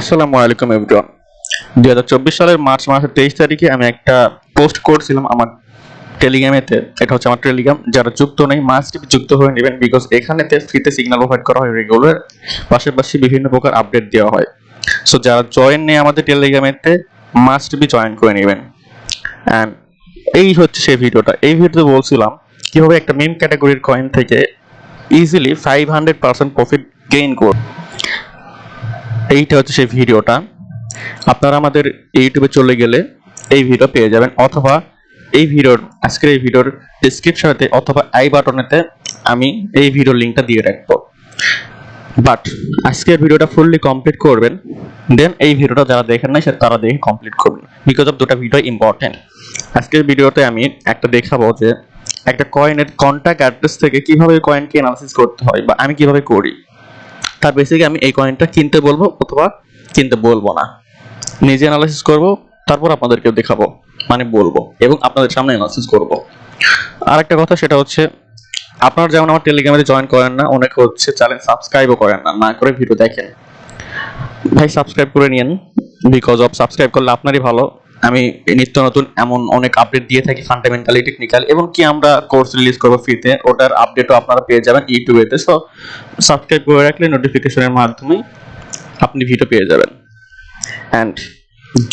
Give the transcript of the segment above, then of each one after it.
আসসালামু আলাইকুম এভরিওয়ান। 2024 সালের মার্চ মাসের 23 তারিখে আমি একটা পোস্ট করছিলাম আমার টেলিগ্রামেতে। এটা হচ্ছে আমার টেলিগ্রাম, যারা যুক্ত নেই মাস্ট যুক্ত হয়ে নেবেন, বিকজ এখানেতে ফ্রিতে সিগন্যাল প্রোভাইড করা হয় রেগুলার, পাশাপাশি বিভিন্ন প্রকার আপডেট দেওয়া হয়। সো যারা জয়েন নেই আমাদের টেলিগ্রামেতে মাস্ট বি জয়েন করে নেবেন। অ্যান্ড এই হচ্ছে সেই ভিডিওটা। এই ভিডিওতে বলছিলাম কিভাবে একটা মেম ক্যাটাগরির কয়েন থেকে ইজিলি 500% প্রফিট গেইন করব। এইটা হচ্ছে সেই ভিডিওটা। আপনারা আমাদের ইউটিউবে চলে গেলে এই ভিডিও পেয়ে যাবেন, অথবা আজকের এই ভিডিওর ডেসক্রিপশনেতে অথবা আই বাটনেতে আমি এই ভিডিওর লিঙ্কটা দিয়ে রাখবো। বাট আজকের ভিডিওটা ফুললি কমপ্লিট করবেন, দেন এই ভিডিওটা যারা দেখেন না তারা দেখে কমপ্লিট করবেন, বিকজ অফ দুটো ভিডিও ইম্পর্টেন্ট। আজকের ভিডিওতে আমি একটা দেখাবো যে একটা কয়েনের কন্ট্যাক্ট অ্যাড্রেস থেকে কিভাবে কয়েনকে অ্যানালাইসিস করতে হয়, বা আমি কিভাবে করি। তার বেসিকে আমি এই কয়েনটা কিনতে বলবো অথবা কিনতে বলবো না, নিজে অ্যানালাইসিস করব, তারপর আপনাদেরকে দেখাবো, মানে বলবো এবং আপনাদের সামনে অ্যানালাইসিস করব। আর একটা কথা, সেটা হচ্ছে আপনারা যেমন আমার টেলিগ্রামে জয়েন করেন না, অনেকে হচ্ছে চ্যানেল সাবস্ক্রাইবও করেন না, না করে ভিডিও দেখেন। ভাই সাবস্ক্রাইব করে নিন, বিকজ অফ সাবস্ক্রাইব করলে আপনারই ভালো। আমি নিত্য নতুন এমন অনেক আপডেট দিয়ে থাকি, ফান্ডামেন্টালি, টেকনিক্যাল, এবং কি আমরা কোর্স রিলিজ করবো ফ্রিতে, ওটার আপডেটও আপনারা পেয়ে যাবেন ইউটিউবেতে। সো সাবস্ক্রাইব করে রাখলে নোটিফিকেশনের মাধ্যমে আপনি ভিডিও পেয়ে যাবেন। অ্যান্ড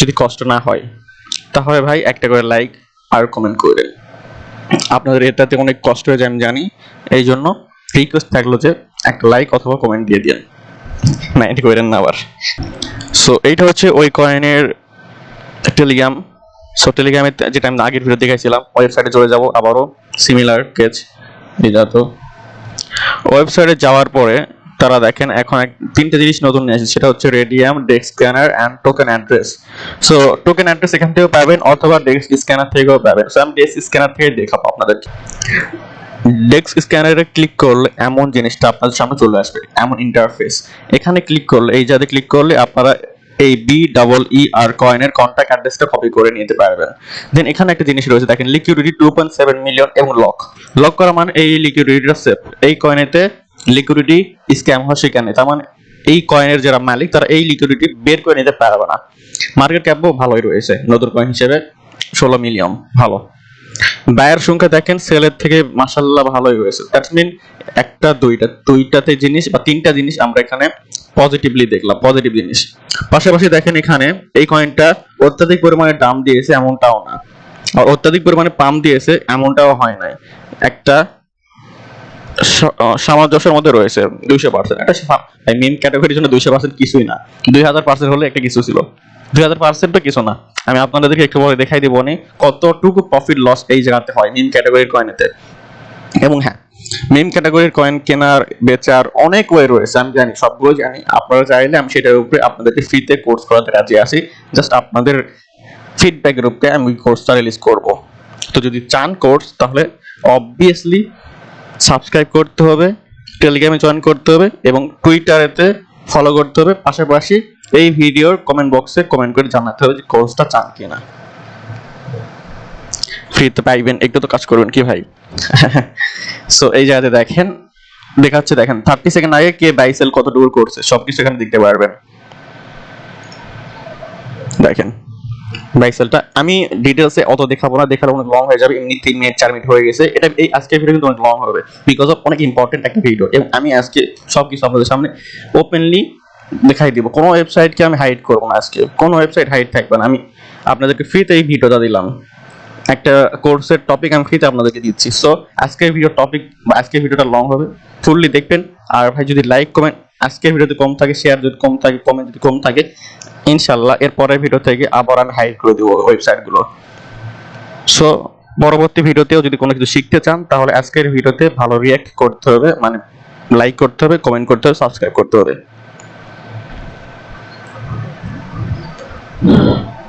যদি কষ্ট না হয় তাহলে ভাই একটা করে লাইক আর কমেন্ট করে, আপনাদের এটাতে অনেক কষ্ট হয়ে যায় আমি জানি, এই জন্য রিকোয়েস্ট থাকলো যে একটা লাইক অথবা কমেন্ট দিয়ে দিন, না এটা করেন না আবার। সো এইটা হচ্ছে ওই কয়েনের টেলিগ্রাম। সো টেলিগ্রামে যেটা আমি আগের ভিডিও দেখাইছিলাম, ওয়েবসাইটে চলে যাব আবারও, সিমিলার কেজ এটা। তো ওয়েবসাইটে যাওয়ার পরে তারা দেখেন এখন তিনটা জিনিস নতুন নিয়ে আসছে, সেটা হচ্ছে রেডিয়াম, ডেক্স scanner and token address. So token address এখান থেকেও পাবেন অথবা ডেক্স স্ক্যানার থেকেও পাবেন। সো আমি ডেক্স স্ক্যানার থেকে দেখাবো আপনাদেরকে। ডেক্স স্ক্যানারে ক্লিক করলে এমন জিনিসটা আপনাদের সামনে চলে আসবে, এমন ইন্টারফেস। এখানে ক্লিক করলে, এই জায়গায় ক্লিক করলে আপনারা এই BEER কয়েনের কন্ট্যাক্ট অ্যাড্রেসটা কপি করে নিতে পারবেন। দেন এখানে একটা জিনিস রয়েছে দেখেন, লিকুইডিটি 2.7 মিলিয়ন এবং লক করা, মানে এই লিকুইডিটিটা সেফ। এই কয়েনেতে লিকুইডিটি স্ক্যাম হয় সেখানে, তার মানে এই কয়েনের যারা মালিক তারা এই লিকুইডিটি বের করে নিতে পারবে না। মার্কেট ক্যাপও ভালোই রয়েছে নতুন কয়েন হিসেবে 16 মিলিয়ন, ভালো। বায়ার সংখ্যা দেখেন সেলের থেকে মাশাআল্লাহ ভালোই রয়েছে। দ্যাটস মিন একটা দুইটাতে জিনিস বা তিনটা জিনিস আমরা এখানে পজিটিভলি দেখলাম, পজিটিভ জিনিস। পাশাপাশি দেখেন এখানে এই কয়েনটা অত্যাধিক পরিমাণে দাম দিয়েছে এমনটাও না, আর অত্যাধিক পরিমাণে পাম্প দিয়েছে এমনটাও হয় নাই। একটা সামঞ্জস্যের মধ্যে রয়েছে 200%। এটা মিম ক্যাটাগরির জন্য 200% কিছুই না, 2000% হলে একটা কিছু ছিল, 2000% তো কিছু না। আমি আপনাদেরকে একটু পরে দেখাই দিব কতটুকু প্রফিট লস এই জায়গাতে হয় মিম ক্যাটাগরির কয়েনেতে। এবং হ্যাঁ, মিম ক্যাটাগরির কয়েন কেনার বেচার অনেক ওয়ে রয়েছে, আমি জানি, সবগুলো জানি। আপনারা চাইলে আমি সেটার উপরে আপনাদেরকে ফ্রিতে কোর্স করাতে রাজি আছি, জাস্ট আপনাদের ফিডব্যাকের উপরে আমি কোর্সটা রিলিজ করব। তো যদি চান কোর্স, তাহলে অবভিয়াসলি সাবস্ক্রাইব করতে হবে, টেলিগ্রামে জয়েন করতে হবে এবং টুইটারেতে ফলো করতে হবে। পাশাপাশি এই ভিডিওর কমেন্ট বক্সে কমেন্ট করে জানাতে হবে যে কোর্সটা চান কিনা। ফ্রিতে পাইবেন, একটু তো কাজ করবেন কি ভাই। সো এই জায়গাতে দেখেন দেখাচ্ছে, দেখেন 30 সেকেন্ড আগে কে বাই সেল কত দূর করছে সবকিছু এখানে দেখতে পারবেন। দেখেন বাই সেলটা আমি ডিটেইলসে অত দেখাবো না, দেখালে অনেক লং হয়ে যাবে, এমনি 3 মিনিট 4 মিনিট হয়ে গেছে। এটা এই আজকের ভিডিও কিন্তু অনেক লং হবে, বিকজ অফ অনেক ইম্পর্টেন্ট একটা ভিডিও, এবং আমি আজকে সবকিছু আপনাদের সামনে ওপেনলি দেখাই দিব। কোনো ওয়েবসাইটকে আমি হাইড করবো না, আজকে কোনো ওয়েবসাইট হাইড থাকবে না। আমি আপনাদেরকে ফ্রিতে এই ভিডিওটা দিলাম, একটা কোর্সের টপিক আমি ফ্রিতে আপনাদেরকে দিচ্ছি। সো আজকের ভিডিও টপিক বা আজকের ভিডিওটা লং হবে, ফুললি দেখবেন। আর ভাই যদি লাইক কমেন্ট আজকের ভিডিওতে কম থাকে, শেয়ার যদি কম থাকে, কমেন্ট যদি কম থাকে, ইনশাআল্লাহ এর পরের ভিডিও থেকে আবার আমি হাইড করে দেবো ওয়েবসাইটগুলো। সো পরবর্তী ভিডিওতেও যদি কোনো কিছু শিখতে চান, তাহলে আজকের ভিডিওতে ভালো রিঅ্যাক্ট করতে হবে, মানে লাইক করতে হবে, কমেন্ট করতে হবে, সাবস্ক্রাইব করতে হবে।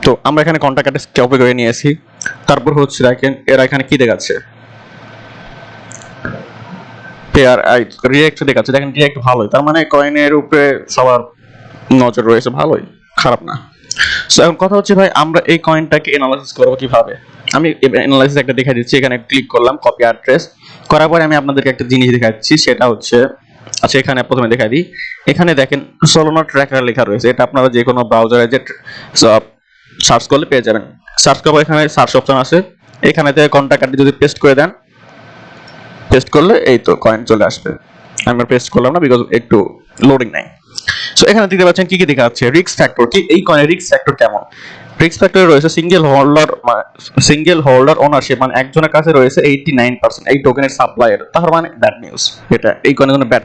তো আমরা এখানে কন্ট্যাক্ট অ্যাড্রেস কপি করে নিয়েছি। তারপর হচ্ছে দেখেন এরা এখানে কি দেখাচ্ছে, পেয়ার রিঅ্যাক্ট দেখাচ্ছে। দেখেন রিঅ্যাক্ট ভালোই, তার মানে কয়েনের উপরে সবার নজর রয়েছে, ভালোই, খারাপ না। সো এখন কথা হচ্ছে ভাই, আমরা এই কয়েনটাকে অ্যানালাইসিস করবো কিভাবে। আমি অ্যানালাইসিস একটা দেখাই দিচ্ছি। এখানে ক্লিক করলাম, কপি অ্যাড্রেস করার পরে আমি আপনাদেরকে একটা জিনিস দেখাচ্ছি, সেটা হচ্ছে আচ্ছা, এখানে প্রথমে দেখাই দিই। এখানে দেখেন সোলোনা ট্র্যাকার লেখা রয়েছে, এটা আপনারা যে কোনো ব্রাউজারে যে সার্চ করলে পেয়ে যাবেন। সার্চ করবো, এখানে সার্চ অপশন আছে, এখানে থেকে কন্টাক্ট আইডি যদি পেস্ট করে দেন, পেস্ট করলে এই তো কয়েন চলে আসবে। আমি পেস্ট করলাম না বিকজ একটু লোডিং নাই। সো এখানে দেখতে পাচ্ছেন কি কি দেখা যাচ্ছে, রিস্ক ফ্যাক্টর কি, এই কয়েনের রিস্ক ফ্যাক্টর কেমন। রিস্ক ফ্যাক্টরে রয়েছে সিঙ্গেল হোল্ডার ওনারশিপ, মানে একজনের কাছে রয়েছে 89% এই টোকেনের সাপ্লাইয়ের, তার মানে ব্যাড নিউজ, এটা এই কয়েনের জন্য ব্যাড।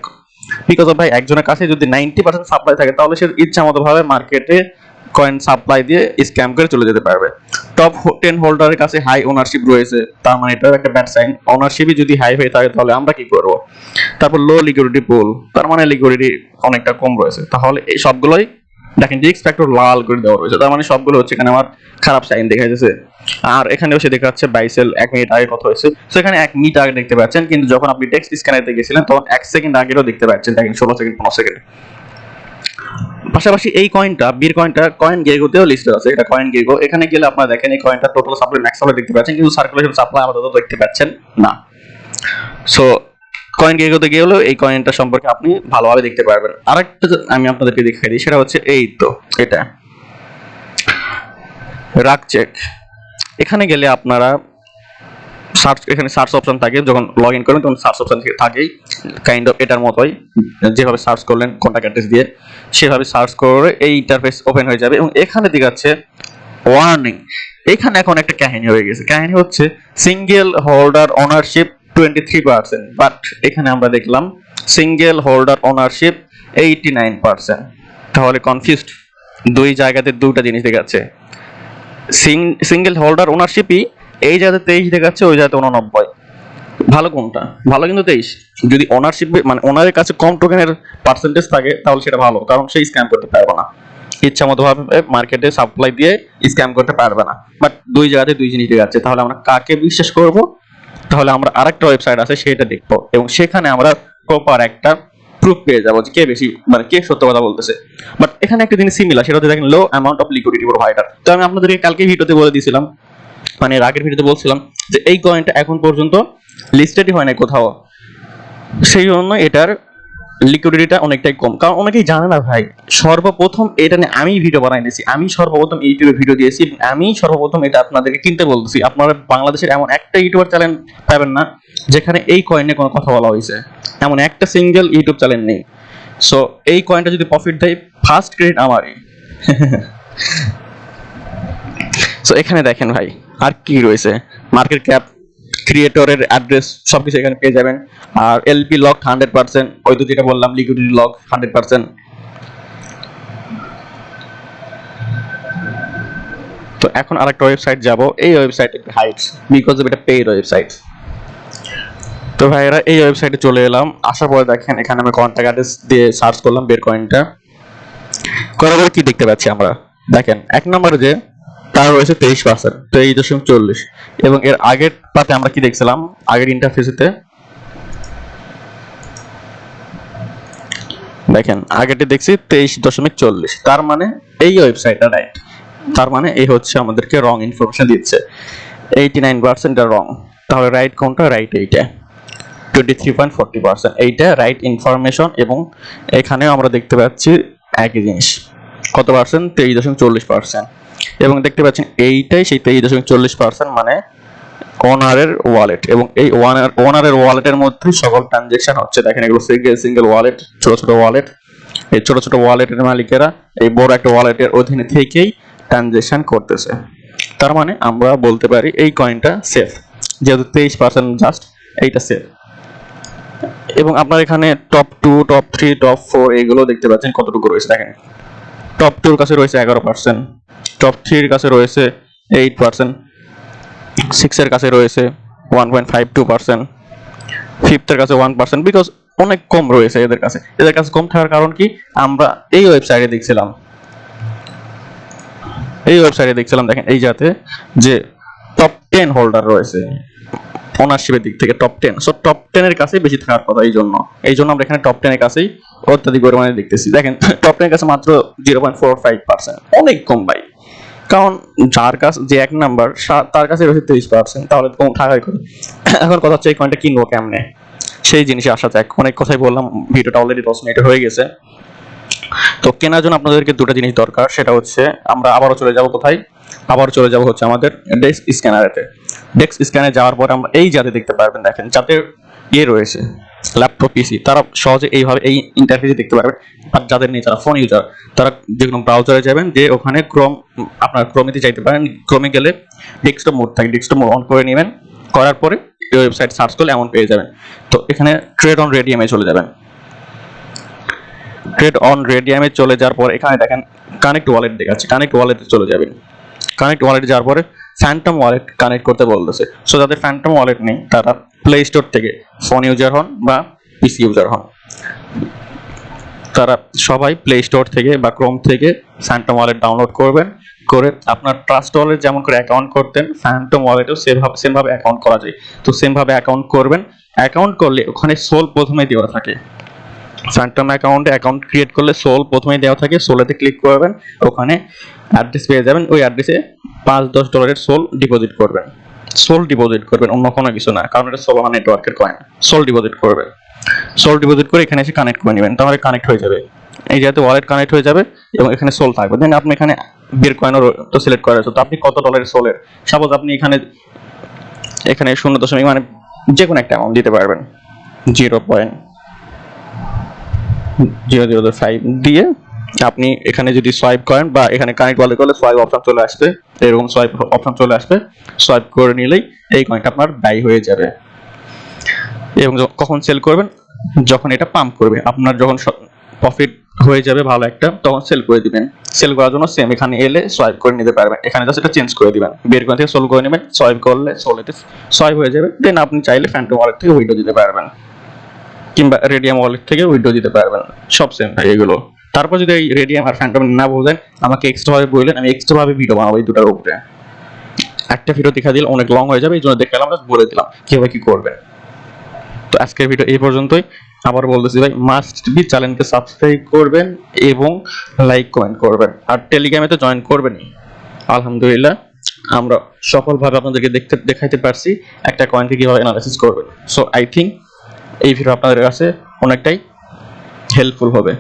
বিকজ অফ ভাই একজনের কাছে যদি 90% সাপ্লাই থাকে তাহলে সে ইচ্ছা মতো ভাবে মার্কেটে কয়েন সাপ্লাই দিয়ে স্ক্যাম করে চলে যেতে পারবে। টপ 10 হোল্ডারের কাছে হাই ওনারশিপ রয়েছে, তার মানে এটাও একটা ব্যাড সাইন। ওনারশিপই যদি হাই হয়ে থাকে তাহলে আমরা কি করব। তারপর লো লিকুইডিটি পুল, তার মানে লিকুইডিটি অনেকটা কম রয়েছে। তাহলে এই সবগুলোই দেখেন রিস্ক ফ্যাক্টর লাল করে দেওয়া রয়েছে, তার মানে সবগুলো হচ্ছে এখানে আমার খারাপ সাইন দেখা যাচ্ছে। আর এখানেও সে দেখা যাচ্ছে বাইসেল 1 মিনিট আগে কত হয়েছে, তো এখানে 1 মিনিট আগে দেখতে পাচ্ছেন, কিন্তু যখন আপনি টেক্সট স্ক্যানারে গেছিলেন তখন 1 সেকেন্ড আগেও দেখতে পাচ্ছেন, দেখেন 16 সেকেন্ড 15 সেকেন্ড। পাশাপাশি এই কয়েনটা বীর কয়েনটা কয়েন গেগোতেও লিস্টেড আছে, এটা কয়েন গেগো। এখানে গেলে আপনারা দেখেন এই কয়েনটা টোটাল সাপ্লাই ম্যাক্স সাপ্লাই দেখতে পাচ্ছেন, কিন্তু সার্কুলেশন সাপ্লাই আপাতত দেখতে পাচ্ছেন না। সো কয়েন গেগোতে গেলেও এই কয়েনটা সম্পর্কে আপনি ভালোভাবে দেখতে পারবেন। আরেকটা আমি আপনাদেরকে দেখিয়ে দিই, সেটা হচ্ছে এই তো এটা রাক চেক। এখানে গেলে আপনারা এখানে সার্চ অপশন থাকে, যখন লগ ইন করেন তখন সার্চ অপশন থাকেই কাইন্ড অফ এটার মতোই, যেভাবে সার্চ করলেন কন্টাক্ট অ্যাড্রেস দিয়ে সেভাবে সার্চ করে এই ইন্টারফেস ওপেন হয়ে যাবে। এবং এখানে দেখাচ্ছে ওয়ার্নিং। এখানে এখন একটা কাহিনী হয়ে গেছে, কাহিনী হচ্ছে সিঙ্গেল হোল্ডার ওনারশিপ 23%, বাট এখানে আমরা দেখলাম সিঙ্গেল হোল্ডার ওনারশিপ 89%। তাহলে কনফিউজড, দুই জায়গাতে দুটো জিনিস দেখাচ্ছে। সিঙ্গেল হোল্ডার ওনারশিপই এই জায়গাতে 23 দেখাচ্ছে, ওই জায়গাতে 89। ভালো কোনটা? ভালো কিন্তু 23। যদি ওনারশিপ মানে ওনারের কাছে কম টোকেনের পার্সেন্টেজ থাকে তাহলে সেটা ভালো, কারণ সে স্ক্যাম করতে পারবে না, ইচ্ছা মতো ভাবে মার্কেটে সাপ্লাই দিয়ে স্ক্যাম করতে পারবে না। বাট দুই জায়গাতে দুই জিনিস দেখাচ্ছে, তাহলে আমরা কাকে বিশ্বাস করব? তাহলে আমরা আরেকটা ওয়েবসাইট আছে সেটা দেখবো, এবং সেখানে আমরা প্রপার একটা প্রুফ পেয়ে যাবো যে কে বেশি মানে কে সত্য কথা বলতেছে। বাট এখানে একটা জিনিস সিমিলার, সেটা হচ্ছে দেখেন লো অ্যামাউন্ট অফ লিকুইডিটি প্রোভাইডার। তো আমি আপনাদেরকে কালকে ভিডিওতে বলে দিয়েছিলাম, মানে এর আগের ভিডিওতে বলছিলাম যে এই কয়েনটা এখন পর্যন্ত লিস্টেডই হয় না কোথাও, সেই জন্য এটার লিকুইডিটিটা অনেকটাই কম। কারণ অনেকেই জানে না ভাই, সর্বপ্রথম এটা নিয়ে আমি ভিডিও বানাই দিয়েছি, আমি সর্বপ্রথম ইউটিউবে ভিডিও দিয়েছি, আমি সর্বপ্রথম এটা আপনাদেরকে কিনতে বলতেছি। আপনারা বাংলাদেশের এমন একটা ইউটিউবার চ্যানেল পাবেন না যেখানে এই কয়েনে কোনো কথা বলা হয়েছে, এমন একটা সিঙ্গেল ইউটিউব চ্যানেল নেই। সো এই কয়েনটা যদি প্রফিট দেয় ফার্স্ট ক্রেডিট আমারই। সো এখানে দেখেন ভাই আর কি রয়েছে, মার্কেট ক্যাপ, ক্রিয়েটরের অ্যাড্রেস সবকিছু এখানে পেয়ে যাবেন। আর এলপি লক 100%, ওই তো যেটা বললাম লিকুইডিটি লক 100%। তো এখন আরেকটা ওয়েবসাইট যাব, এই ওয়েবসাইটে হাইটস বিকজ এটা পেইড ওয়েবসাইট। তো ভাইরা এই ওয়েবসাইটে চলে এলাম, আসার পরে দেখেন এখানে আমি কন্টাক্ট অ্যাড্রেস দিয়ে সার্চ করলাম বের কয়েনটা, করার পরে কি দেখতে পাচ্ছি আমরা দেখেন, এক নম্বরে যে তার রয়েছে 23%, 23.40। এবং এর আগের পাতে আমরা কি দেখছিলাম, আগের ইন্টারফেসেতে দেখেন আগেরটি দেখছি 23.40, তার মানে এই ওয়েবসাইটটা রাইট। তার মানে এই হচ্ছে আমাদেরকে রং ইনফরমেশন দিচ্ছে, 89% রং। তাহলে রাইট কোনটা? রাইট এইটা 23.40%, এইটা রাইট ইনফরমেশন। এবং এখানেও আমরা দেখতে পাচ্ছি একই জিনিস, কত পার্সেন্ট? 23.40%। এবং দেখতে পাচ্ছেন এইটাই সেই 23.40%, মানে ওনারের ওয়ালেট। এবং এই ওনারের ওয়ালেটের মধ্যে সকল ট্রানজেকশন হচ্ছে। দেখেন এগুলো সিঙ্গেল ওয়ালেট, ছোট ছোট ওয়ালেট। এই ছোট ছোট ওয়ালেটের মালিকেরা এই বড় একটা ওয়ালেটের অধীনে থেকেই ট্রানজেকশন করতেছে। তার মানে আমরা বলতে পারি এই কয়েনটা সেফ, যেহেতু 23% জাস্ট, এইটা সেফ। এবং আপনার এখানে টপ 2, টপ 3, টপ 4 এগুলো দেখতে পাচ্ছেন কতটুকু রয়েছে। দেখেন টপ 2 এর কাছে রয়েছে 11%, টপ 3 এর কাছে রয়েছে 8%, 6 এর কাছে রয়েছে 1.52%, 5th এর কাছে 1%। বিকজ অনেক কম রয়েছে এদের কাছে। এদের কাছে কম থাকার কারণ কি, আমরা এই ওয়েবসাইটে দেখছিলাম, দেখেন এই যাতে যে টপ 10 হোল্ডার রয়েছে ওনারশিপের দিক থেকে টপ 10। সো টপ 10 এর কাছেই বেশি থাকার কথা, এই জন্য আমরা এখানে টপ 10 এর কাছেই অত্যাধিক পরিমাণে দেখতেছি। দেখেন টপ 10 এর কাছে মাত্র 0.45%, অনেক কম ভাই। কারণ যার কাছে যে এক নাম্বার তার কাছে রয়েছে 23%, তাহলে কম থাকার কথা। এখন কথা হচ্ছে এই কয়েনটা কিনবো কেমনে? সেই জিনিসে আসা যাক। অনেক কথাই বললাম, ভিডিওটা অলরেডি 10 মিনিট হয়ে গেছে। তো কেনার জন্য আপনাদেরকে দুটো জিনিস দরকার, সেটা হচ্ছে আমরা আবারও চলে যাব কোথায়, আবার চলে যাব হচ্ছে আমাদের ডেস্ক স্ক্যানারেতে। ডেস্ক স্ক্যানে যাওয়ার পর আমরা এই যাতে দেখতে পারবেন, দেখেন যাদের রয়েছে ল্যাপটপ পিসি, তারা সহজে এইভাবে এই ইন্টারফেসে দেখতে পারবেন। আর যাদের নেই, যারা ফোন ইউজার, তারা যে কোনো ব্রাউজারে যাবেন, যে ওখানে ক্রোম, আপনার ক্রোমেতে যাইতে পারেন। ক্রোমে গেলে ডেস্কটপ মোড থাকে, ডেস্কটপ মোড অন করে নেবেন, করার পরে ওয়েবসাইট সার্চ করলে এমন পেয়ে যাবেন। তো এখানে ট্রেড অন রেডিয়ামে চলে যাবেন। ট্রেড অন রেডিয়ামে চলে যাওয়ার পর এখানে দেখেন কানেক্ট ওয়ালেট দেখাচ্ছে, কানেক্ট ওয়ালেটে চলে যাবেন। কানেক্ট ওয়ালেটে যাওয়ার পরে ফ্যান্টম ওয়ালেট কানেক্ট করতে বলতেছে। সো যাদের ফ্যান্টম ওয়ালেট নেই, তারা প্লে স্টোর থেকে, ফোন ইউজার হন বা পিসি ইউজার হন, তারা সবাই প্লে স্টোর থেকে বা ক্রোম থেকে ফ্যান্টম ওয়ালেট ডাউনলোড করবেন। করে আপনার ট্রাস্ট ওয়ালেট যেমন করে অ্যাকাউন্ট করতেন, ফ্যান্টম ওয়ালেটেও সেমভাবে অ্যাকাউন্ট করা যায়। তো সেমভাবে অ্যাকাউন্ট করবেন। অ্যাকাউন্ট করলে ওখানে সোল প্রথমে দেওয়া থাকে। ফ্যান্টম অ্যাকাউন্টে অ্যাকাউন্ট ক্রিয়েট করলে সোল প্রথমেই দেওয়া থাকে, সোলেতে ক্লিক করবেন, ওখানে অ্যাড্রেস পেয়ে যাবেন। ওই অ্যাড্রেসে $5-10 সোল ডিপোজিট করবেন। সোল ডিপোজিট করবেন, অন্য কোনো কিছু না, কারণ এটা সোলানা নেটওয়ার্কের কয়েন। সোল ডিপোজিট করবেন, সোল ডিপোজিট করে এখানে এসে কানেক্ট করে নেবেন, তাহলে কানেক্ট হয়ে যাবে। এই যাতে ওয়ালেট কানেক্ট হয়ে যাবে এবং এখানে সোল থাকবে। দেন আপনি এখানে বের কয়েনও তো সিলেক্ট করা আছে, তো আপনি কত ডলারের সোলের, সাপোজ আপনি এখানে 0 মানে যে কোনো একটা অ্যামাউন্ট দিতে পারবেন। 0.0005 দিয়ে আপনি এখানে যদি সোয়াইপ করেন বা এখানে কানেক্ট ওয়ালেট করলে সোয়াইপ অপশন চলে আসবে, এরকম সোয়াইপ অপশন চলে আসবে। সোয়াইপ করে নিলেই এই কয়েনটা আপনার বাই হয়ে যাবে। এবং কখন সেল করবেন, যখন এটা পাম্প করবে, আপনার যখন প্রফিট হয়ে যাবে ভালো একটা, তখন সেল করে দিবেন। সেল করার জন্য সেম এখানে এলে সোয়াইপ করে নিতে পারবেন। এখানে জাস্ট এটা চেঞ্জ করে দিবেন, বের করে থেকে সোল করে নেবেন, সোয়াইপ করলে সোলেতে সোয়াইপ হয়ে যাবে। দেন আপনি চাইলে ফ্যান্টম ওয়ালেট থেকে উইথড্র দিতে পারবেন, কিংবা রেডিয়াম ওয়ালেট থেকে উইথড্র দিতে পারবেন। সব সেম ভাই এগুলো। তারপর যদি এই রেডিয়াম আর ফ্যান্টম না বোঝেন, আমাকে এক্সট্রা ভাবে বললেন, আমি এক্সট্রা ভাবে ভিডিও বানাবো এই দুটার উপরে। একটা ভিডিও দেখা দিলে অনেক লং হয়ে যাবে, এই জন্য দেখালাম, বলে দিলাম কিভাবে কি করবেন। তো আজকের ভিডিও এই পর্যন্তই। আবার বলতেছি ভাই, মাস্ট বি চ্যানেলকে সাবস্ক্রাইব করবেন এবং লাইক কমেন্ট করবেন, আর টেলিগ্রামে তো জয়েন করবেনই। আলহামদুলিল্লাহ আমরা সফলভাবে আপনাদেরকে দেখাইতে পারছি একটা কয়েনকে কিভাবে অ্যানালাইসিস করবেন। সো আই থিঙ্ক এই ভিডিও আপনাদের কাছে অনেকটাই হেল্পফুল হবে।